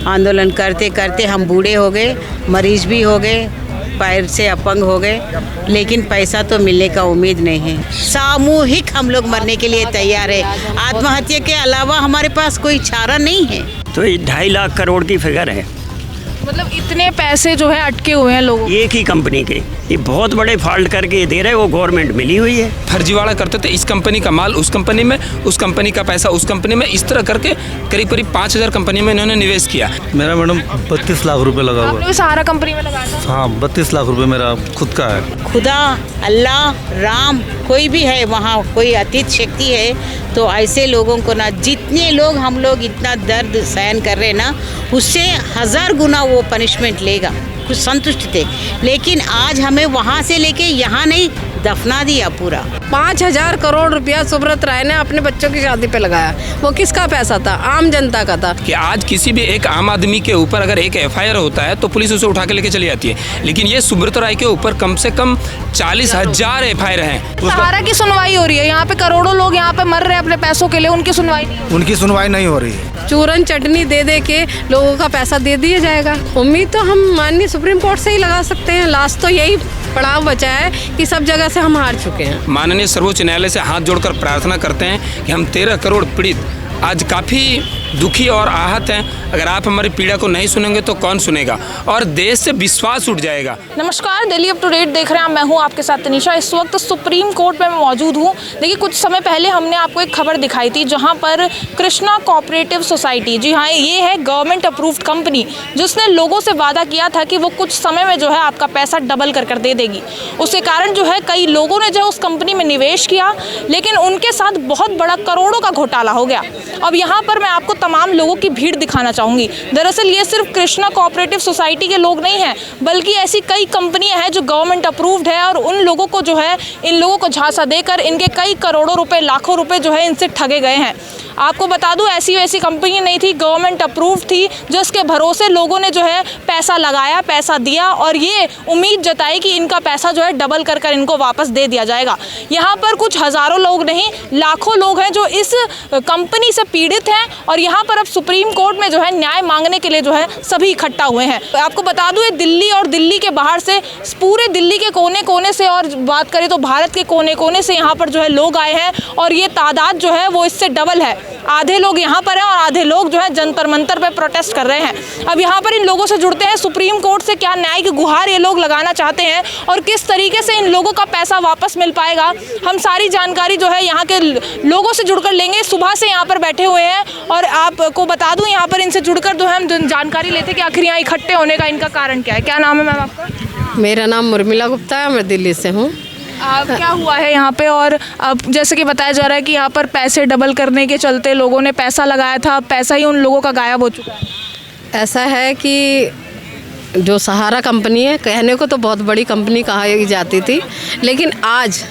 आंदोलन करते करते हम बूढ़े हो गए, मरीज भी हो गए, पैर से अपंग हो गए, लेकिन पैसा तो मिलने का उम्मीद नहीं है। सामूहिक हम लोग मरने के लिए तैयार है। आत्महत्या के अलावा हमारे पास कोई चारा नहीं है। तो ये 2.5 लाख करोड़ की फिगर है। मतलब इतने पैसे जो है अटके हुए हैं लोगों एक ही कंपनी के, ये बहुत बड़े फॉल्ट करके दे रहे, वो गवर्नमेंट मिली हुई है। फर्जीवाड़ा करते थे, इस कंपनी का माल उस कंपनी में, उस कंपनी का पैसा उस कंपनी में, इस तरह करके करीब करीब 5,000 कंपनी में इन्होंने निवेश किया। मेरा मैडम 32 लाख रुपए लगा हुआ आपने सहारा कंपनी में लगाया था? हाँ, 32 लाख रुपए मेरा खुद का है। खुदा, अल्लाह, राम कोई भी है, वहाँ कोई अतीत शक्ति है, तो ऐसे लोगों को ना, जितने लोग हम लोग इतना दर्द सहन कर रहे हैं ना, उससे 1000 गुना वो पनिशमेंट लेगा। कुछ संतुष्ट थे, लेकिन आज हमें वहाँ से लेके यहाँ नहीं, दफना दिया पूरा। 5,000 करोड़ रुपया सुब्रत राय ने अपने बच्चों की शादी पे लगाया। वो किसका पैसा था? आम जनता का था। कि आज किसी भी एक आम आदमी के ऊपर अगर एक FIR होता है तो पुलिस उसे उठा के लेके चली जाती है, लेकिन ये सुब्रत राय के ऊपर कम से कम 40,000 FIR हैं। सहारा की सुनवाई हो रही है, यहाँ पे करोड़ों लोग यहाँ पे मर रहे हैं अपने पैसों के लिए, उनकी सुनवाई नहीं हो रही। उनकी सुनवाई नहीं हो रही है। चूरन चटनी दे दे के लोगों का पैसा दे दिया जाएगा। उम्मीद तो हम माननीय सुप्रीम कोर्ट से ही लगा सकते हैं। लास्ट तो यही पड़ाव बचा है कि सब जगह से हम हार चुके हैं। माननीय सर्वोच्च न्यायालय से हाथ जोड़कर प्रार्थना करते हैं कि हम 13 करोड़ पीड़ित आज काफ़ी दुखी और आहत हैं। अगर आप हमारी पीड़ा को नहीं सुनेंगे तो कौन सुनेगा, और देश से विश्वास उठ जाएगा। नमस्कार, दिल्ली अप टू डेट देख रहे हैं, मैं हूं आपके साथ तनिषा। इस वक्त सुप्रीम कोर्ट में मैं मौजूद हूं। देखिए, कुछ समय पहले हमने आपको एक खबर दिखाई थी जहां पर कृष्णा कोऑपरेटिव सोसाइटी, जी हाँ, ये है गवर्नमेंट अप्रूव्ड कंपनी, जिसने लोगों से वादा किया था कि वो कुछ समय में जो है आपका पैसा डबल कर दे देगी। उसके कारण जो है कई लोगों ने जो उस कंपनी में निवेश किया, लेकिन उनके साथ बहुत बड़ा करोड़ों का घोटाला हो गया। अब यहाँ पर मैं आपको तमाम लोगों की भीड़ दिखाना चाहूँगी। दरअसल ये सिर्फ कृष्णा कोऑपरेटिव सोसाइटी के लोग नहीं हैं, बल्कि ऐसी कई कंपनियां हैं जो गवर्नमेंट अप्रूव्ड है, और उन लोगों को जो है, इन लोगों को झांसा देकर इनके कई करोड़ों रुपए, लाखों रुपए जो है इनसे ठगे गए हैं। आपको बता दूं, ऐसी वैसी कंपनी नहीं थी, गवर्नमेंट अप्रूव्ड थी, जिसके भरोसे लोगों ने जो है पैसा लगाया, पैसा दिया, और ये उम्मीद जताई कि इनका पैसा जो है डबल कर इनको वापस दे दिया जाएगा। यहाँ पर कुछ हज़ारों लोग नहीं, लाखों लोग हैं जो इस कंपनी से पीड़ित हैं, और यहाँ पर अब सुप्रीम कोर्ट में जो है न्याय मांगने के लिए जो है सभी इकट्ठा हुए हैं। आपको बता दूं, ये दिल्ली और दिल्ली के बाहर से, पूरे दिल्ली के कोने कोने से, और बात करें तो भारत के कोने कोने से यहाँ पर जो है लोग आए हैं, और ये तादाद जो है वो इससे डबल है। आधे लोग यहाँ पर हैं और आधे लोग जो है जंतर मंतर पे प्रोटेस्ट कर रहे हैं। अब यहाँ पर इन लोगों से जुड़ते हैं, सुप्रीम कोर्ट से क्या न्याय की गुहार ये लोग लगाना चाहते हैं, और किस तरीके से इन लोगों का पैसा वापस मिल पाएगा, हम सारी जानकारी जो है यहाँ के लोगों से जुड़कर लेंगे। सुबह से यहाँ पर बैठे हुए हैं, और आपको बता दूं, यहाँ पर इनसे जुड़कर जो है हम जानकारी लेते हैं कि आखिर यहाँ इकट्ठे होने का इनका कारण क्या है। क्या नाम है मैम आपका? मेरा नाम उर्मिला गुप्ता है, मैं दिल्ली से हूँ। क्या हुआ है यहाँ पे? और अब जैसे कि बताया जा रहा है कि यहाँ पर पैसे डबल करने के चलते लोगों ने पैसा लगाया था, पैसा ही उन लोगों का गायब हो चुका है। ऐसा है कि जो सहारा कंपनी है, कहने को तो बहुत बड़ी कंपनी कही जाती थी, लेकिन आज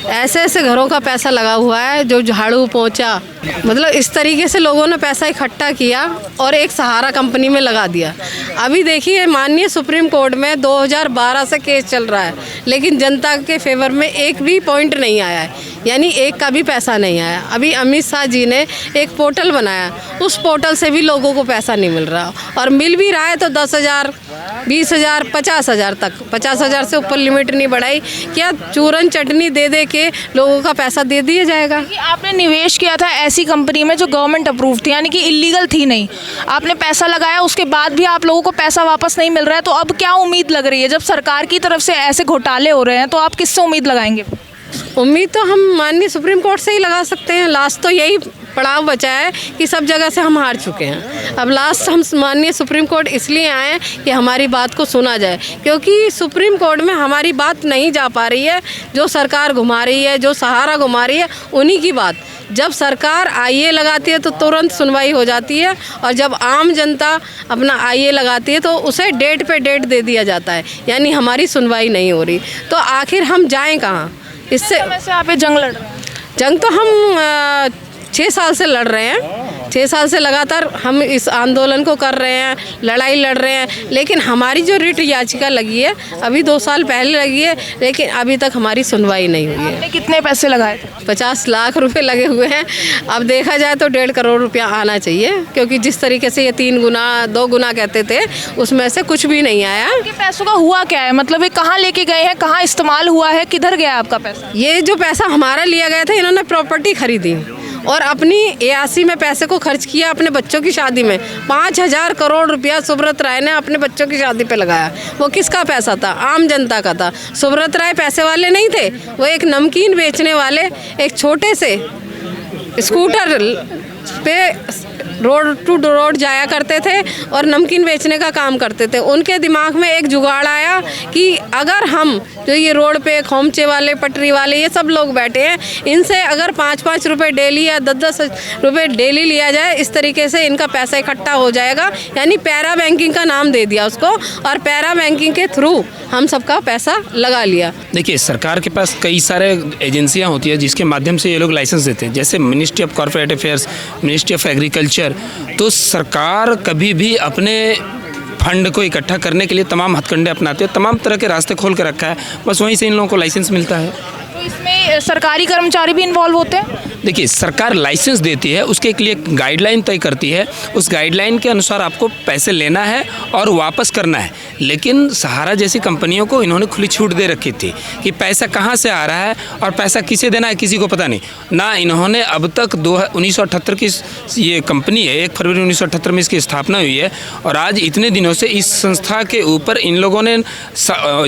ऐसे ऐसे घरों का पैसा लगा हुआ है जो झाड़ू पोंछा, मतलब इस तरीके से लोगों ने पैसा इकट्ठा किया और एक सहारा कंपनी में लगा दिया। अभी देखिए, माननीय सुप्रीम कोर्ट में 2012 से केस चल रहा है, लेकिन जनता के फेवर में एक भी पॉइंट नहीं आया है, यानी एक का भी पैसा नहीं आया। अभी अमित शाह जी ने एक पोर्टल बनाया, उस पोर्टल से भी लोगों को पैसा नहीं मिल रहा, और मिल भी रहा है तो 10,000, 20,000, 50,000 तक। 50,000 से ऊपर लिमिट नहीं बढ़ाई। क्या चूरन चटनी दे दे के लोगों का पैसा दे दिया जाएगा? आपने निवेश किया था ऐसी कंपनी में जो गवर्नमेंट अप्रूव थी, यानी कि इलीगल थी नहीं, आपने पैसा लगाया, उसके बाद भी आप लोगों को पैसा वापस नहीं मिल रहा है, तो अब क्या उम्मीद लग रही है? जब सरकार की तरफ से ऐसे घोटाले हो रहे हैं तो आप किससे उम्मीद लगाएंगे? उम्मीद तो हम माननीय सुप्रीम कोर्ट से ही लगा सकते हैं। लास्ट तो यही पड़ाव बचा है कि सब जगह से हम हार चुके हैं। अब लास्ट हम माननीय सुप्रीम कोर्ट इसलिए आए हैं कि हमारी बात को सुना जाए, क्योंकि सुप्रीम कोर्ट में हमारी बात नहीं जा पा रही है। जो सरकार घुमा रही है, जो सहारा घुमा रही है, उन्हीं की बात। जब सरकार आईए लगाती है तो तुरंत सुनवाई हो जाती है, और जब आम जनता अपना आईए लगाती है तो उसे डेट पे डेट दे दिया जाता है, यानी हमारी सुनवाई नहीं हो रही। तो आखिर हम जाएं कहाँ? इससे वैसे आप ये जंग लड़ रहे हैं? जंग तो हम 6 साल से लड़ रहे हैं। 6 साल से लगातार हम इस आंदोलन को कर रहे हैं, लड़ाई लड़ रहे हैं, लेकिन हमारी जो रिट याचिका लगी है अभी 2 साल पहले लगी है, लेकिन अभी तक हमारी सुनवाई नहीं हुई है। आपने कितने पैसे लगाए थे? 50 लाख रुपए लगे हुए हैं। अब देखा जाए तो 1.5 करोड़ रुपया आना चाहिए, क्योंकि जिस तरीके से ये 3 गुना 2 गुना कहते थे उसमें से कुछ भी नहीं आया। आपके पैसों का हुआ क्या है? मतलब ये कहाँ लेके गए हैं, कहाँ इस्तेमाल हुआ है, किधर गया आपका पैसा? ये जो पैसा हमारा लिया गया था, इन्होंने प्रॉपर्टी खरीदी और अपनी ARC में पैसे को खर्च किया अपने बच्चों की शादी में। 5,000 करोड़ रुपया सुब्रत राय ने अपने बच्चों की शादी पे लगाया। वो किसका पैसा था? आम जनता का था। सुब्रत राय पैसे वाले नहीं थे, वो एक नमकीन बेचने वाले एक छोटे से स्कूटर पे रोड टू रोड जाया करते थे और नमकीन बेचने का काम करते थे। उनके दिमाग में एक जुगाड़ आया कि अगर हम जो ये रोड पे खोमचे वाले, पटरी वाले, ये सब लोग बैठे हैं, इनसे अगर 5-5 रुपये डेली या 10-10 रुपये डेली लिया जाए, इस तरीके से इनका पैसा इकट्ठा हो जाएगा। यानी पैरा बैंकिंग का नाम दे दिया उसको और पैरा बैंकिंग के थ्रू हम सबका पैसा लगा लिया। देखिए, सरकार के पास कई सारे एजेंसियां होती है जिसके माध्यम से ये लोग लाइसेंस देते हैं, जैसे ministry of corporate affairs, ministry of agriculture. तो सरकार कभी भी अपने फंड को इकट्ठा करने के लिए तमाम हथकंडे अपनाते हैं, तमाम तरह के रास्ते खोल कर रखा है, बस वहीं से इन लोगों को लाइसेंस मिलता है। तो इसमें सरकारी कर्मचारी भी इन्वॉल्व होते हैं? देखिए, सरकार लाइसेंस देती है, उसके लिए गाइडलाइन तय करती है, उस गाइडलाइन के अनुसार आपको पैसे लेना है और वापस करना है। लेकिन सहारा जैसी कंपनियों को इन्होंने खुली छूट दे रखी थी कि पैसा कहाँ से आ रहा है और पैसा किसे देना है किसी को पता नहीं। ना इन्होंने अब तक 1978 की ये कंपनी है, 1 फरवरी 1978 में इसकी स्थापना हुई है और आज इतने दिनों से इस संस्था के ऊपर इन लोगों ने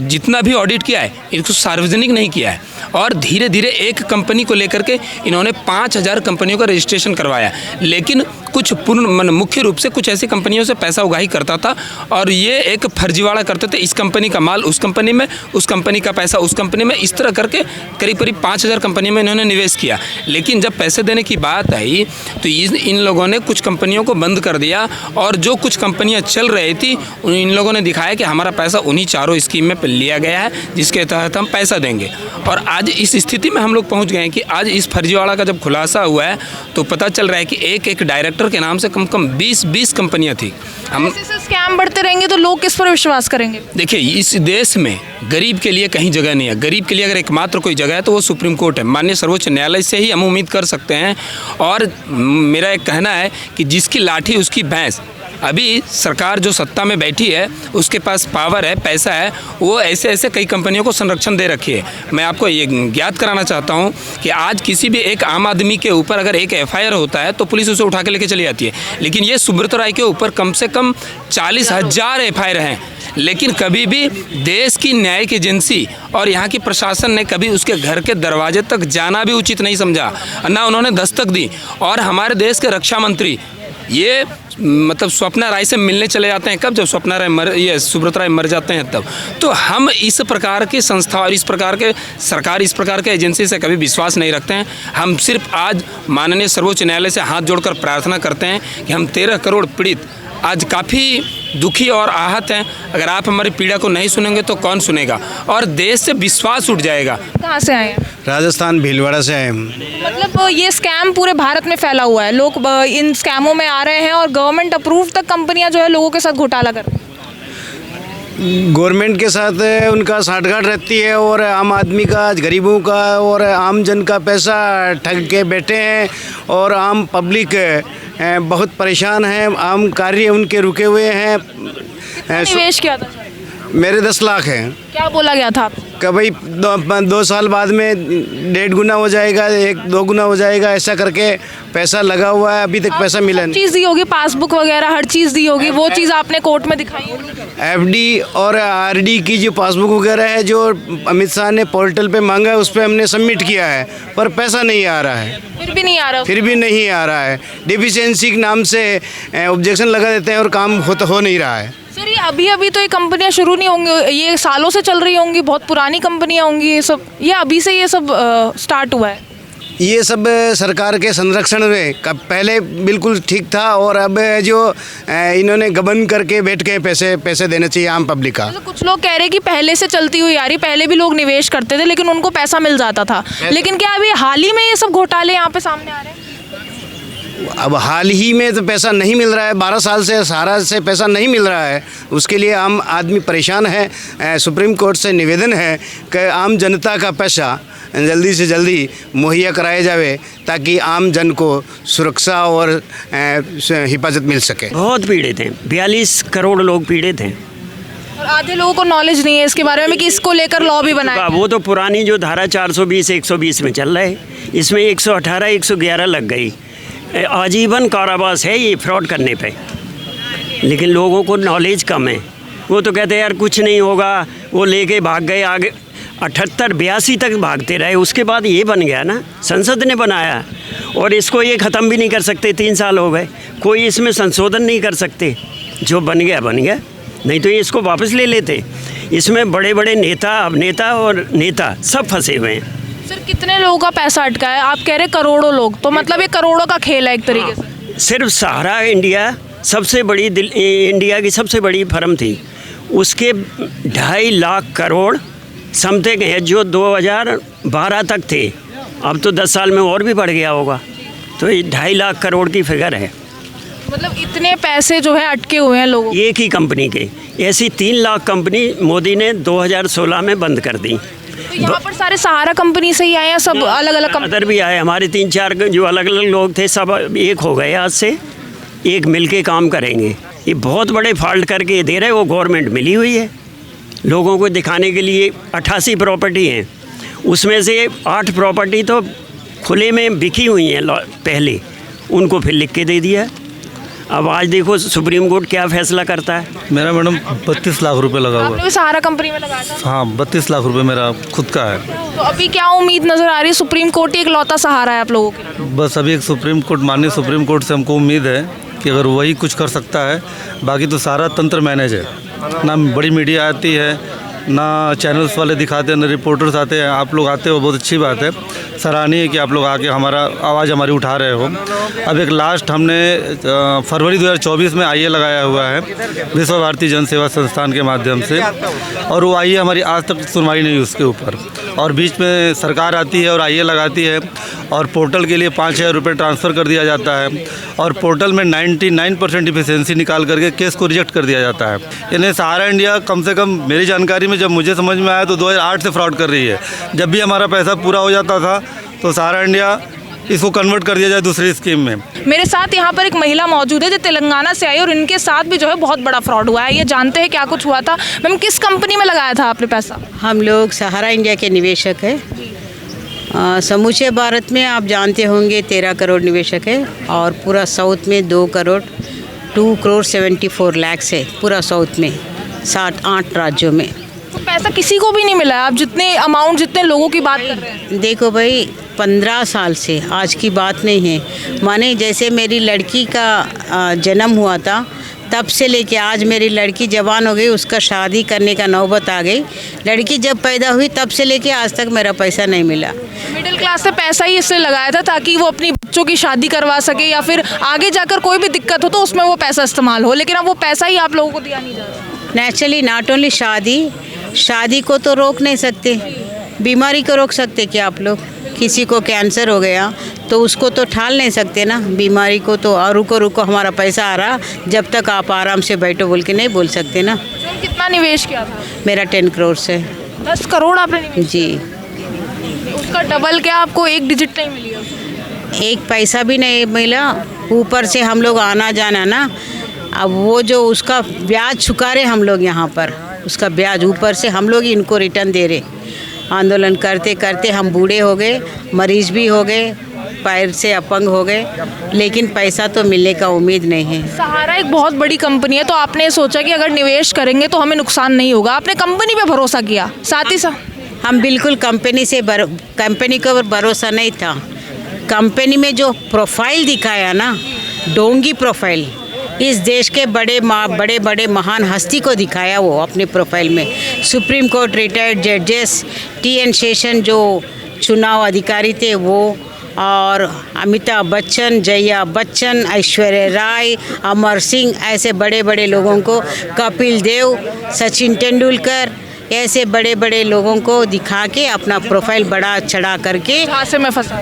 जितना भी ऑडिट किया है इसको सार्वजनिक नहीं किया है और धीरे धीरे एक कंपनी को लेकर के इन्होंने 5,000 कंपनियों का रजिस्ट्रेशन करवाया। लेकिन कुछ मुख्य रूप से कुछ ऐसी कंपनियों से पैसा उगाही करता था और ये एक फर्जीवाड़ा करते थे, इस कंपनी का माल उस कंपनी में, उस कंपनी का पैसा उस कंपनी में, इस तरह करके करीब करीब 5,000 कंपनी में इन्होंने निवेश किया। लेकिन जब पैसे देने की बात आई तो इन लोगों ने कुछ कंपनियों को बंद कर दिया और जो कुछ कंपनियां चल रही थी इन लोगों ने दिखाया कि हमारा पैसा उन्हीं 4 स्कीम में लिया गया है जिसके तहत हम पैसा देंगे। और आज इस स्थिति में हम लोग पहुँच गए हैं कि आज इस फर्जीवाड़ा का जब खुलासा हुआ है तो पता चल रहा है कि एक डायरेक्टर के नाम से कम से कम 20 कंपनियां थी। हम ऐसे स्कैम बढ़ते रहेंगे तो लोग किस पर विश्वास करेंगे? देखिए, इस देश में गरीब के लिए कहीं जगह नहीं है। गरीब के लिए अगर एकमात्र कोई जगह है तो वो सुप्रीम कोर्ट है। माननीय सर्वोच्च न्यायालय से ही हम उम्मीद कर सकते हैं। और मेरा एक कहना है कि जिसकी लाठी उसकी भैंस। अभी सरकार जो सत्ता में बैठी है उसके पास पावर है, पैसा है, वो ऐसे कई कंपनियों को संरक्षण दे रखी है। मैं आपको ये ज्ञात कराना चाहता हूँ कि आज किसी भी एक आम आदमी के ऊपर अगर एक FIR होता है तो पुलिस उसे उठा के लेके चली जाती है, लेकिन ये सुब्रत राय के ऊपर कम से कम 40,000 FIR हैं। लेकिन कभी भी देश की न्यायिक एजेंसी और यहाँ की प्रशासन ने कभी उसके घर के दरवाजे तक जाना भी उचित नहीं समझा, ना उन्होंने दस्तक दी। और हमारे देश के रक्षा मंत्री ये मतलब स्वप्ना राय से मिलने चले जाते हैं कब? जब स्वप्ना राय सुब्रत राय मर जाते हैं तब। तो हम इस प्रकार की संस्था और इस प्रकार के सरकार, इस प्रकार के एजेंसी से कभी विश्वास नहीं रखते हैं। हम सिर्फ आज माननीय सर्वोच्च न्यायालय से हाथ जोड़कर प्रार्थना करते हैं कि हम 13 करोड़ पीड़ित आज काफ़ी दुखी और आहत हैं। अगर आप हमारी पीड़ा को नहीं सुनेंगे तो कौन सुनेगा और देश से विश्वास उठ जाएगा। कहाँ से आए हैं? राजस्थान भीलवाड़ा से आए हम। मतलब ये स्कैम पूरे भारत में फैला हुआ है, लोग इन स्कैमों में आ रहे हैं और गवर्नमेंट अप्रूव तक कंपनियां जो है लोगों के साथ घोटाला कर रही हैं। गवर्नमेंट के साथ उनका साठगांठ रहती है और आम आदमी का, गरीबों का और आम जन का पैसा ठग के बैठे हैं और आम पब्लिक बहुत परेशान है। आम कार्य उनके रुके हुए हैं। निवेश किया था? मेरे 10 लाख हैं। क्या बोला गया था? कि भाई 2 साल बाद में 1.5 गुना हो जाएगा, 1-2 गुना हो जाएगा, ऐसा करके पैसा लगा हुआ है। अभी तक पैसा मिला नहीं। चीज़ दी होगी, पासबुक वगैरह हर चीज़ दी होगी, वो चीज़ आपने कोर्ट में दिखाई होगी? FD और RD की जो पासबुक वगैरह है जो अमित शाह ने पोर्टल पे मांगा है उस पर हमने सबमिट किया है, पर पैसा नहीं आ रहा है। फिर भी नहीं आ रहा? फिर भी नहीं आ रहा है। डिफिशियंसी के नाम से ऑब्जेक्शन लगा देते हैं और काम हो नहीं रहा है। सर, ये अभी तो ये कंपनियां शुरू नहीं होंगी, ये सालों से चल रही होंगी, बहुत पुरानी कंपनियां होंगी ये सब, ये अभी से ये सब स्टार्ट हुआ है? ये सब सरकार के संरक्षण में पहले बिल्कुल ठीक था और अब जो इन्होंने गबन करके बैठ के पैसे देने चाहिए आम पब्लिक का। तो कुछ लोग कह रहे हैं कि पहले से चलती हुई आ रही, पहले भी लोग निवेश करते थे लेकिन उनको पैसा मिल जाता था, लेकिन क्या अभी हाल ही में ये सब घोटाले यहाँ पे सामने आ रहे हैं? अब हाल ही में तो पैसा नहीं मिल रहा है, 12 साल से सहारा से पैसा नहीं मिल रहा है, उसके लिए आम आदमी परेशान है। सुप्रीम कोर्ट से निवेदन है कि आम जनता का पैसा जल्दी से जल्दी मुहैया कराया जावे ताकि आम जन को सुरक्षा और हिफाजत मिल सके। बहुत पीड़ित हैं, 42 करोड़ लोग पीड़ित हैं। और आधे लोगों को नॉलेज नहीं है इसके बारे में कि इसको लेकर लॉ भी बनाया। वो तो पुरानी जो धारा 420 120 में चल रहा है, इसमें 118 111 लग गई। आजीवन कारावास है ये फ्रॉड करने पे, लेकिन लोगों को नॉलेज कम है। वो तो कहते हैं यार कुछ नहीं होगा, वो लेके भाग गए आगे। 78 82 तक भागते रहे, उसके बाद ये बन गया ना, संसद ने बनाया और इसको ये ख़त्म भी नहीं कर सकते। 3 साल हो गए, कोई इसमें संशोधन नहीं कर सकते। जो बन गया बन गया, नहीं तो ये इसको वापस ले लेते। इसमें बड़े बड़े नेता, अभिनेता और नेता सब फंसे हुए हैं। सर कितने लोगों का पैसा अटका है? आप कह रहे करोड़ों लोग, तो मतलब ये करोड़ों का खेल है एक तरीके से। सिर्फ सहारा इंडिया सबसे बड़ी इंडिया की सबसे बड़ी फर्म थी, उसके 2.5 लाख करोड़ समथिंग है जो 2012 तक थे। अब तो 10 साल में और भी बढ़ गया होगा, तो ये 2.5 लाख करोड़ की फिगर है। मतलब इतने पैसे जो है अटके हुए हैं लोगों एक ही कंपनी के। ऐसी 3 लाख कंपनी मोदी ने 2016 में बंद कर दी। तो यहाँ पर सारे सहारा कंपनी से ही आए हैं, सब अलग अलग कंपनी? अदर भी आए, हमारे 3-4 जो अलग अलग लोग थे सब एक हो गए। आज से एक मिलके काम करेंगे। ये बहुत बड़े फॉल्ट करके दे रहे, वो गवर्नमेंट मिली हुई है लोगों को दिखाने के लिए। 88 प्रॉपर्टी हैं, उसमें से 8 प्रॉपर्टी तो खुले में बिकी हुई हैं पहले, उनको फिर लिख के दे दिया। अब आज देखो सुप्रीम कोर्ट क्या फैसला करता है। मेरा मैडम 32 लाख रुपए लगा हुआ आपने भी सहारा कंपनी में लगाया था? हाँ, 32 लाख रुपए मेरा खुद का है। तो अभी क्या उम्मीद नजर आ रही है? सुप्रीम कोर्ट ही एक लौता सहारा है आप लोगों के। बस अभी एक सुप्रीम कोर्ट, माननीय सुप्रीम कोर्ट से हमको उम्मीद है कि अगर वही कुछ कर सकता है, बाकी तो सारा तंत्र मैनेज है। ना बड़ी मीडिया आती है, ना चैनल्स वाले दिखाते हैं, ना रिपोर्टर्स आते हैं। आप लोग आते हो, बहुत अच्छी बात है, सराहनीय है कि आप लोग आके हमारा आवाज़ हमारी उठा रहे हो। अब एक लास्ट हमने फरवरी 2024 में आईए लगाया हुआ है विश्व भारती जन सेवा संस्थान के माध्यम से, और वो आईए हमारी आज तक सुनवाई नहीं हुई उसके ऊपर। और बीच में सरकार आती है और आईए लगाती है, और पोर्टल के लिए 5,000 रुपये ट्रांसफ़र कर दिया जाता है, और पोर्टल में 99% इफिशिएंसी निकाल करके केस को रिजेक्ट कर दिया जाता है। यानी सहारा इंडिया कम से कम मेरी जानकारी में, जब मुझे समझ में आया तो 2008 से फ्रॉड कर रही है। जब भी हमारा पैसा पूरा हो जाता था तो सहारा इंडिया इसको कन्वर्ट कर दिया जाए दूसरी स्कीम में। मेरे साथ यहाँ पर एक महिला मौजूद है जो तेलंगाना से आई, और इनके साथ भी जो है बहुत बड़ा फ्रॉड हुआ है। ये जानते हैं क्या कुछ हुआ था। मैम, किस कंपनी में लगाया था आपने पैसा? हम लोग सहारा इंडिया के निवेशक हैं। समूचे भारत में आप जानते होंगे 13 करोड़ निवेशक है, और पूरा साउथ में 2 करोड़ 74 लाख है, पूरा साउथ में 7-8 राज्यों में। तो पैसा किसी को भी नहीं मिला? आप जितने अमाउंट, जितने लोगों की बात कर रहे हैं। देखो भाई, 15 साल से आज की बात नहीं है। माने जैसे मेरी लड़की का जन्म हुआ था, तब से लेके आज मेरी लड़की जवान हो गई, उसका शादी करने का नौबत आ गई। लड़की जब पैदा हुई तब से लेके आज तक मेरा पैसा नहीं मिला। मिडिल क्लास से पैसा ही इसलिए लगाया था ताकि वो अपनी बच्चों की शादी करवा सके, या फिर आगे जाकर कोई भी दिक्कत हो तो उसमें वो पैसा इस्तेमाल हो। लेकिन अब वो पैसा ही आप लोगों को दिया नहीं जा रहा। नेचुरली नॉट ओनली शादी को तो रोक नहीं सकते, बीमारी को रोक सकते क्या आप लोग? किसी को कैंसर हो गया तो उसको तो ठाल नहीं सकते ना, बीमारी को तो। और रुको हमारा पैसा आ रहा, जब तक आप आराम से बैठो बोल के नहीं बोल सकते ना। कितना निवेश किया था? मेरा 10 करोड़ से। 10 करोड़ आपने निवेश? जी। उसका डबल क्या आपको एक डिजिट नहीं मिली है? एक पैसा भी नहीं मिला, ऊपर से हम लोग आना जाना ना। अब वो जो उसका ब्याज चुका रहे हम लोग यहाँ पर, उसका ब्याज ऊपर से हम लोग इनको रिटर्न दे रहे। आंदोलन करते करते हम बूढ़े हो गए, मरीज भी हो गए, पैर से अपंग हो गए, लेकिन पैसा तो मिलने का उम्मीद नहीं है। सहारा एक बहुत बड़ी कंपनी है, तो आपने सोचा कि अगर निवेश करेंगे तो हमें नुकसान नहीं होगा। आपने कंपनी पे भरोसा किया, साथ ही साथ। हम बिल्कुल कंपनी को भरोसा नहीं था। कंपनी में जो प्रोफाइल दिखाया ना, डोंगी प्रोफाइल, इस देश के बड़े बड़े महान हस्ती को दिखाया वो अपने प्रोफाइल में। सुप्रीम कोर्ट रिटायर्ड जजेस, TN शेषन जो चुनाव अधिकारी थे वो, और अमिताभ बच्चन, जया बच्चन, ऐश्वर्या राय, अमर सिंह, ऐसे बड़े बड़े लोगों को, कपिल देव, सचिन तेंदुलकर, ऐसे बड़े बड़े लोगों को दिखा के अपना प्रोफाइल बड़ा चढ़ा करके हादसे में फंसा।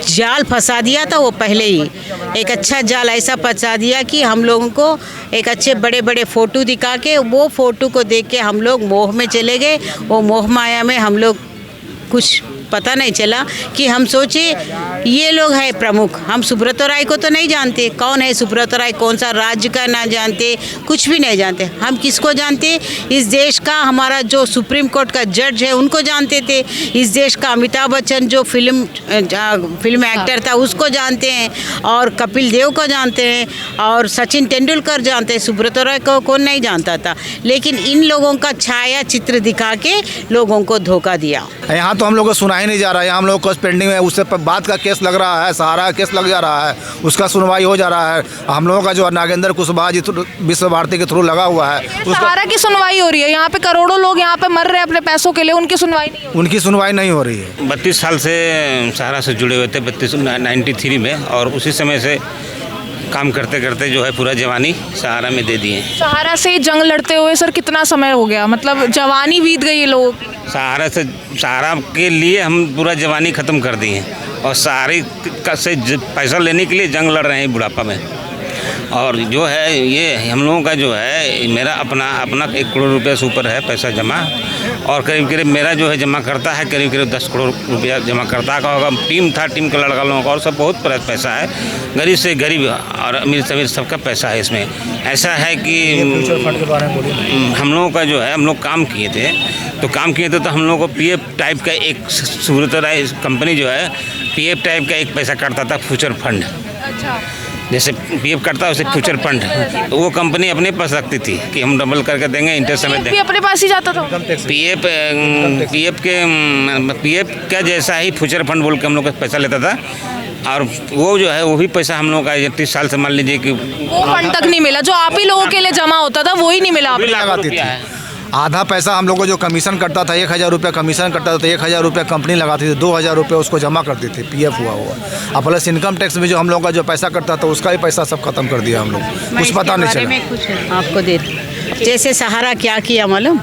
जाल फंसा दिया था वो पहले ही। एक अच्छा जाल ऐसा फंसा दिया कि हम लोगों को एक अच्छे बड़े बड़े फ़ोटो दिखा के वो फ़ोटो को देख के हम लोग मोह में चले गए। वो मोह माया में हम लोग कुछ पता नहीं चला कि हम सोचे ये लोग हैं प्रमुख। हम सुब्रत राय को तो नहीं जानते, कौन है सुब्रत राय, कौन सा राज्य का ना जानते, कुछ भी नहीं जानते। हम किसको जानते? इस देश का हमारा जो सुप्रीम कोर्ट का जज है उनको जानते थे। इस देश का अमिताभ बच्चन जो फिल्म एक्टर था उसको जानते हैं, और कपिल देव को जानते हैं, और सचिन तेंदुलकर जानते हैं। सुब्रत राय को कौन नहीं जानता था। लेकिन इन लोगों का छाया चित्र दिखा के लोगों को धोखा दिया। यहाँ तो हम लोग को सुना ही नहीं जा रहा है। यहाँ हम लोग को पेंडिंग में उससे बात का केस लग रहा है, सहारा का केस लग जा रहा है, उसका सुनवाई हो जा रहा है। हम लोगों का जो नागेंद्र कुशवाहा जी विश्व भारती के थ्रू लगा हुआ है, सहारा की सुनवाई हो रही है। यहाँ पे करोड़ों लोग यहाँ पे मर रहे हैं अपने पैसों के लिए, उनकी सुनवाई नहीं हो रही। उनकी सुनवाई नहीं हो रही है। 32 साल से सहारा से जुड़े हुए थे, 93 में, और उसी समय से काम करते करते जो है पूरा जवानी सहारा में दे दिए। सहारा से जंग लड़ते हुए सर कितना समय हो गया, मतलब जवानी बीत गई है लोगों की। सहारा के लिए हम पूरा जवानी ख़त्म कर दिए, और सहारे से पैसा लेने के लिए जंग लड़ रहे हैं बुढ़ापा में। और जो है ये हम लोगों का जो है मेरा अपना 1 करोड़ रुपये से ऊपर है पैसा जमा, और करीब मेरा जो है जमा करता है करीब 10 करोड़ रुपया जमा करता का होगा। टीम के लड़का लोगों का, और सब बहुत पैसा है। गरीब से गरीब और अमीर से अमीर सबका पैसा है इसमें। ऐसा है कि हम लोगों का जो है, हम लोग काम किए थे तो हम लोग को PF टाइप का एक सुब्रत राय कंपनी जो है PF टाइप का एक पैसा काटता था, फ्यूचर फंड। अच्छा। जैसे PF करता है उसे फ्यूचर फंड, वो कंपनी अपने पास रखती थी कि हम डबल करके देंगे, इंटरेस्ट में देंगे। अपने पास ही जाता था। PF का जैसा ही फ्यूचर फंड बोल के हम लोग का पैसा लेता था, और वो जो है वो भी पैसा हम लोग का 30 साल से मान लीजिए कि वो फंड तक नहीं मिला जो आप ही लोगों के लिए जमा होता था, वो ही नहीं मिला। लगाती थी आधा पैसा हम लोग को जो कमीशन करता था, 1000 रुपया कमीशन करता था, तो 1000 रुपया कंपनी लगाती थी, 2000 रुपया उसको जमा करती थी, PF हुआ। अब प्लस इनकम टैक्स में जो हम लोग का जो पैसा करता था उसका भी पैसा सब खत्म कर दिया हम लोग, कुछ पता नहीं चला। मैं कुछ आपको दे जैसे सहारा क्या किया मालूम,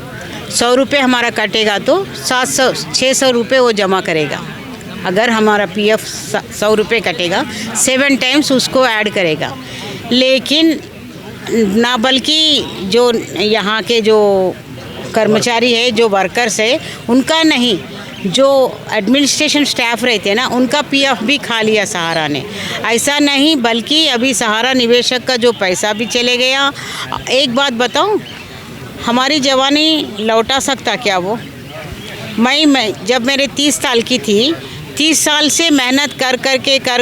100 रुपये हमारा कटेगा तो 600 रुपये वो जमा करेगा। अगर हमारा PF 100 रुपये कटेगा 7 टाइम्स उसको ऐड करेगा। लेकिन ना बल्कि जो यहाँ के जो कर्मचारी है, जो वर्कर्स है, उनका नहीं, जो एडमिनिस्ट्रेशन स्टाफ रहते हैं ना, उनका PF भी खा लिया सहारा ने। ऐसा नहीं, बल्कि अभी सहारा निवेशक का जो पैसा भी चले गया। एक बात बताऊं, हमारी जवानी लौटा सकता क्या वो? मैं जब मेरे 30 साल की थी, 30 साल से मेहनत कर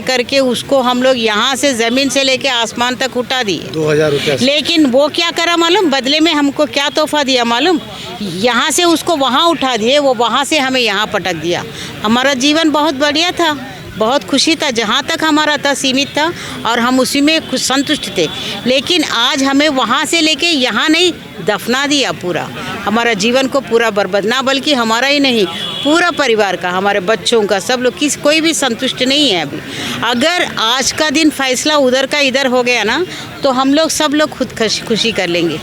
करके उसको हम लोग यहाँ से ज़मीन से लेके आसमान तक उठा दिए 2000 रुपया। लेकिन वो क्या करा मालूम? बदले में हमको क्या तोहफा दिया मालूम? यहाँ से उसको वहाँ उठा दिए, वो वहाँ से हमें यहाँ पटक दिया। हमारा जीवन बहुत बढ़िया था, बहुत खुशी था, जहाँ तक हमारा था सीमित था, और हम उसी में खुश संतुष्ट थे। लेकिन आज हमें वहाँ से लेके यहाँ नहीं दफना दिया। पूरा हमारा जीवन को पूरा बर्बाद, ना बल्कि हमारा ही नहीं, पूरा परिवार का, हमारे बच्चों का, सब लोग कोई भी संतुष्ट नहीं है अभी। अगर आज का दिन फैसला उधर का इधर हो गया ना, तो हम लोग सब लोग खुद खुशी कर लेंगे।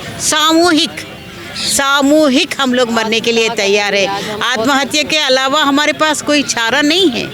सामूहिक हम लोग मरने के लिए तैयार है। आत्महत्या के अलावा हमारे पास कोई चारा नहीं है,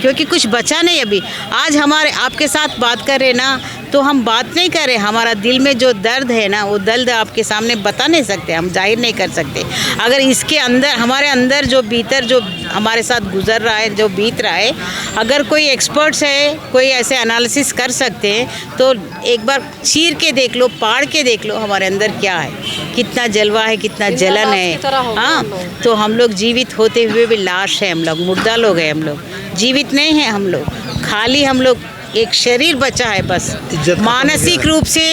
क्योंकि कुछ बचा नहीं अभी। आज हमारे आपके साथ बात कर रहे ना, तो हम बात नहीं कर रहे, हमारा दिल में जो दर्द है ना, वो दर्द आपके सामने बता नहीं सकते, हम जाहिर नहीं कर सकते। अगर इसके अंदर, हमारे अंदर जो भीतर जो हमारे साथ गुजर रहा है, जो बीत रहा है, अगर कोई एक्सपर्ट्स है, कोई ऐसे एनालिसिस कर सकते हैं, तो एक बार चीर के देख लो, पाड़ के देख लो हमारे अंदर क्या है, कितना जलवा है, कितना जलन है। हाँ, तो हम लोग जीवित होते हुए भी लाश है, हम लोग मुर्दा लोग हैं, हम लोग जीवित नहीं हैं। हम लोग खाली, हम लोग एक शरीर बचा है बस। मानसिक रूप से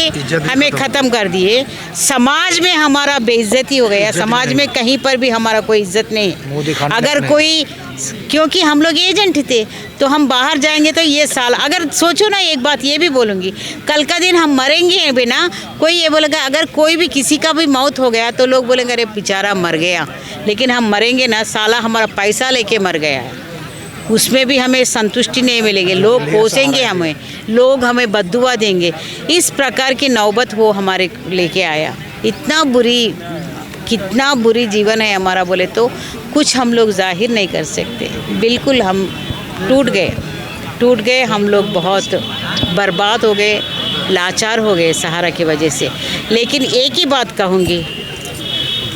हमें ख़त्म कर दिए। समाज में हमारा बेइज्जती हो गया, समाज में कहीं पर भी हमारा कोई इज्जत नहीं है। अगर कोई, क्योंकि हम लोग एजेंट थे, तो हम बाहर जाएंगे तो ये साल, अगर सोचो ना, एक बात ये भी बोलूँगी, कल का दिन हम मरेंगे बिना, कोई ये बोलेगा, अगर कोई भी किसी का भी मौत हो गया तो लोग बोलेंगे अरे बेचारा मर गया। लेकिन हम मरेंगे ना, साला हमारा पैसा लेके मर गया है, उसमें भी हमें संतुष्टि नहीं मिलेगी। लोग कोसेंगे हमें, लोग हमें बद्दुआ देंगे। इस प्रकार की नौबत वो हमारे लेके आया। इतना बुरी कितना बुरी जीवन है हमारा बोले तो कुछ हम लोग जाहिर नहीं कर सकते। बिल्कुल हम टूट गए हम लोग, बहुत बर्बाद हो गए, लाचार हो गए सहारा की वजह से। लेकिन एक ही बात कहूँगी,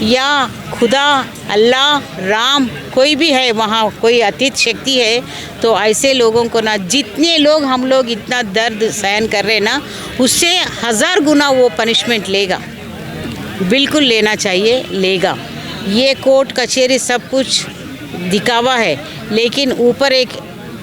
या खुदा, अल्लाह, राम कोई भी है, वहाँ कोई अतीत शक्ति है, तो ऐसे लोगों को ना, जितने लोग हम लोग इतना दर्द सहन कर रहे हैं ना, उससे 1000 गुना वो पनिशमेंट लेगा, बिल्कुल लेना चाहिए, लेगा। ये कोर्ट कचहरी सब कुछ दिखावा है, लेकिन ऊपर एक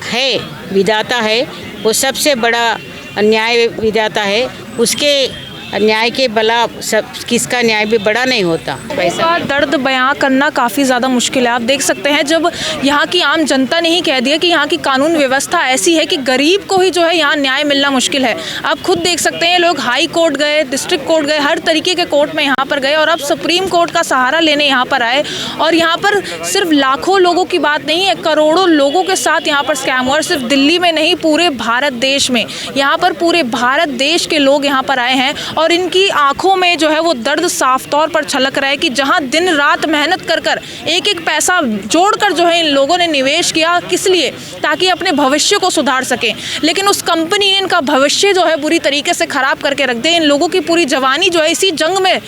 है विधाता है, वो सबसे बड़ा न्याय विधाता है, उसके न्याय के बला सब किसका न्याय भी बड़ा नहीं होता। पैसा दर्द बयां करना काफ़ी ज़्यादा मुश्किल है। आप देख सकते हैं जब यहाँ की आम जनता ने ही कह दिया कि यहाँ की कानून व्यवस्था ऐसी है कि गरीब को ही जो है यहाँ न्याय मिलना मुश्किल है। आप खुद देख सकते हैं, लोग हाई कोर्ट गए, डिस्ट्रिक्ट कोर्ट गए, हर तरीके के कोर्ट में यहाँ पर गए और अब सुप्रीम कोर्ट का सहारा लेने यहाँ पर आए। और यहाँ पर सिर्फ लाखों लोगों की बात नहीं है, करोड़ों लोगों के साथ यहाँ पर स्कैम हुआ। और सिर्फ दिल्ली में नहीं, पूरे भारत देश में, यहाँ पर पूरे भारत देश के लोग यहाँ पर आए हैं और इनकी आंखों में जो है वो दर्द साफ तौर पर छलक रहा है कि जहां दिन रात मेहनत कर कर एक एक पैसा जोड़कर जो है इन लोगों ने निवेश किया, किस लिए? ताकि अपने भविष्य को सुधार सकें। लेकिन उस कंपनी ने इनका भविष्य जो है बुरी तरीके से ख़राब करके रख दिया। इन लोगों की पूरी जवानी जो है इसी जंग में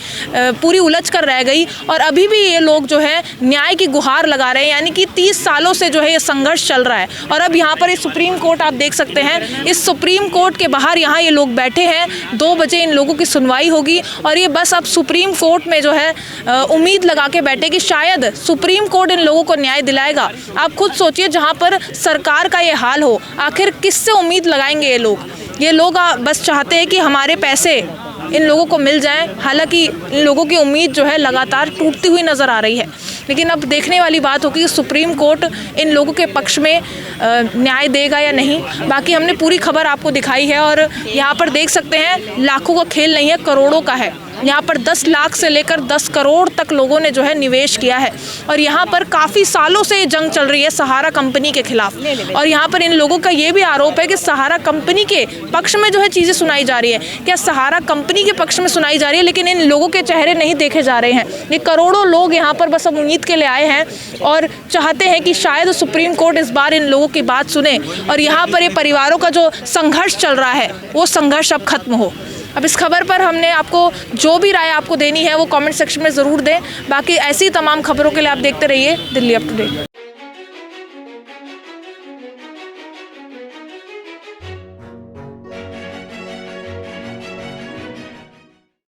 पूरी उलझ कर रह गई और अभी भी ये लोग जो है न्याय की गुहार लगा रहे हैं। यानी कि 30 सालों से जो है ये संघर्ष चल रहा है और अब यहाँ पर इस सुप्रीम कोर्ट आप देख सकते हैं, इस सुप्रीम कोर्ट के बाहर यहाँ ये लोग बैठे हैं। 2 बजे इन लोगों की सुनवाई होगी और ये बस अब सुप्रीम कोर्ट में जो है उम्मीद लगा के बैठे कि शायद सुप्रीम कोर्ट इन लोगों को न्याय दिलाएगा। आप खुद सोचिए, जहां पर सरकार का ये हाल हो, आखिर किससे उम्मीद लगाएंगे ये लोग? ये लोग बस चाहते हैं कि हमारे पैसे इन लोगों को मिल जाएं। हालांकि इन लोगों की उम्मीद जो है लगातार टूटती हुई नज़र आ रही है। लेकिन अब देखने वाली बात होगी कि सुप्रीम कोर्ट इन लोगों के पक्ष में न्याय देगा या नहीं। बाकी हमने पूरी खबर आपको दिखाई है और यहाँ पर देख सकते हैं लाखों का खेल नहीं है, करोड़ों का है। यहाँ पर 10 लाख से लेकर 10 करोड़ तक लोगों ने जो है निवेश किया है और यहाँ पर काफ़ी सालों से ये जंग चल रही है सहारा कंपनी के खिलाफ। और यहाँ पर इन लोगों का ये भी आरोप है कि सहारा कंपनी के पक्ष में जो है चीज़ें सुनाई जा रही है। क्या सहारा कंपनी के पक्ष में सुनाई जा रही है, लेकिन इन लोगों के चेहरे नहीं देखे जा रहे हैं। ये करोड़ों लोग यहाँ पर बस अब उम्मीद के लिए आए हैं और चाहते हैं कि शायद सुप्रीम कोर्ट इस बार इन लोगों की बात सुने और यहाँ पर ये परिवारों का जो संघर्ष चल रहा है वो संघर्ष अब खत्म हो। अब इस खबर पर हमने आपको जो भी राय आपको देनी है वो कमेंट सेक्शन में ज़रूर दें। बाकी ऐसी तमाम खबरों के लिए आप देखते रहिए दिल्ली अप टू डेट।